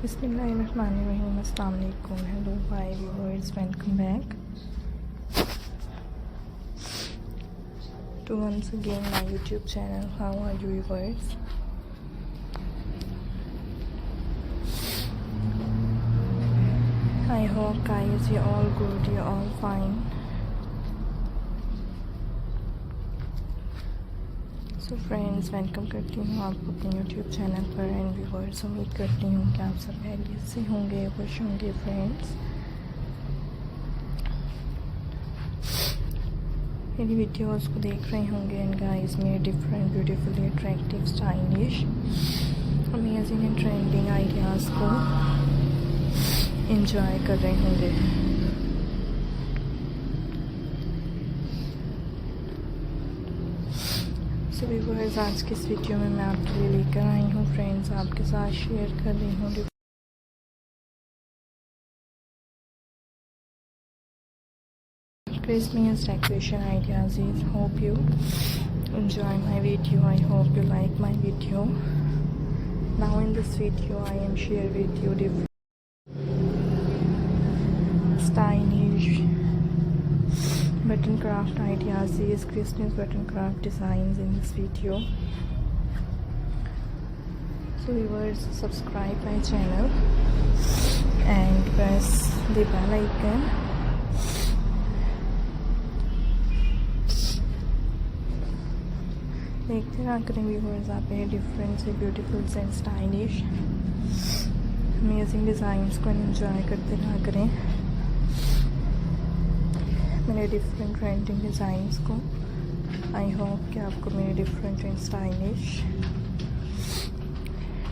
Bismillahirrahmanirrahim. Assalamu alaikum. Hello, hi viewers. Welcome back to once again my YouTube channel. How are you viewers? I hope guys you're all good, you're all fine. तो friends welcome करती हूँ आपको अपने YouTube channel पर and viewers उम्मीद करती हूँ कि आप सब खैरियत से होंगे, खुश होंगे फ्रेंड्स। मेरी वीडियोस को देख रहे होंगे एंड गाइस मेरे different beautifully attractive stylish amazing and trending ideas को एंजॉय कर रहे होंगे। तो व्यूअर्स आज की इस वीडियो में मैं आपके लिए लेकर आई हूँ फ्रेंड्स, आपके साथ शेयर कर रही हूँ Christmas decoration ideas. Hope you enjoy my video. I hope you like my video. Now in this video I am share with you different stylish button craft ideas, these Christmas button craft designs in this video. So viewers, subscribe my channel and press the bell icon. देखते रहा करें viewers आप ये different से beautiful and stylish amazing designs को enjoy करते रहा करें, मेरे डिफरेंट ट्रेंडिंग डिज़ाइंस को। आई होप कि आपको मेरे डिफरेंट एंड स्टाइलिश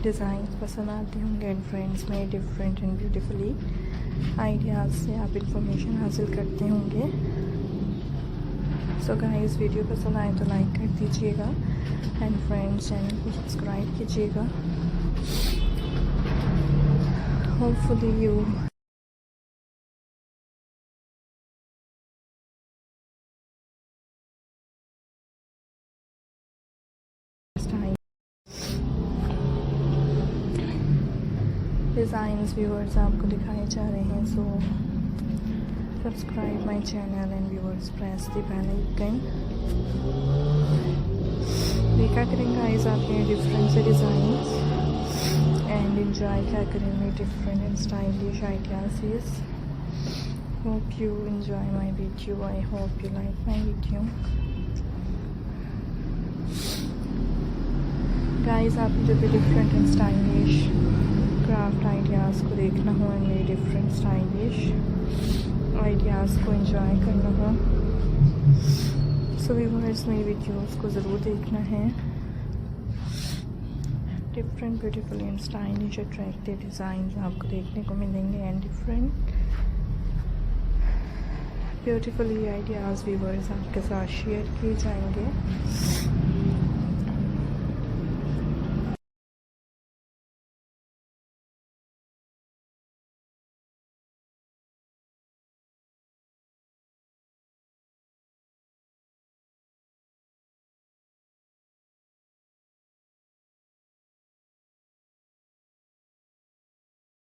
डिज़ाइंस पसंद आते होंगे एंड फ्रेंड्स मेरे डिफरेंट एंड ब्यूटीफुली आइडियाज़ से आप इंफॉर्मेशन हासिल करते होंगे। सो गाइस वीडियो पसंद आए तो लाइक कर दीजिएगा एंड फ्रेंड्स चैनल को सब्सक्राइब कीजिएगा। होपफुली यू डिज़ाइंस व्यूअर्स आपको दिखाए जा रहे हैं। So subscribe my channel and viewers press the bell icon. देखा करें गाइस आप ये डिफरेंट से डिज़ाइंस एंड एंजॉय क्या करेंगे different and stylish ideas. Hope you enjoy my video. I hope you like my video. Guys आप जो भी different and stylish craft ideas को देखना हो एंड मेरे डिफरेंट स्टाइलिश आइडियाज़ को एंजॉय करना हो सो व्यूअर्स मेरी वीडियोस को ज़रूर देखना है। Different beautiful and stylish attractive designs आपको देखने को मिलेंगे and different beautifully ideas viewers आपके साथ शेयर किए जाएंगे।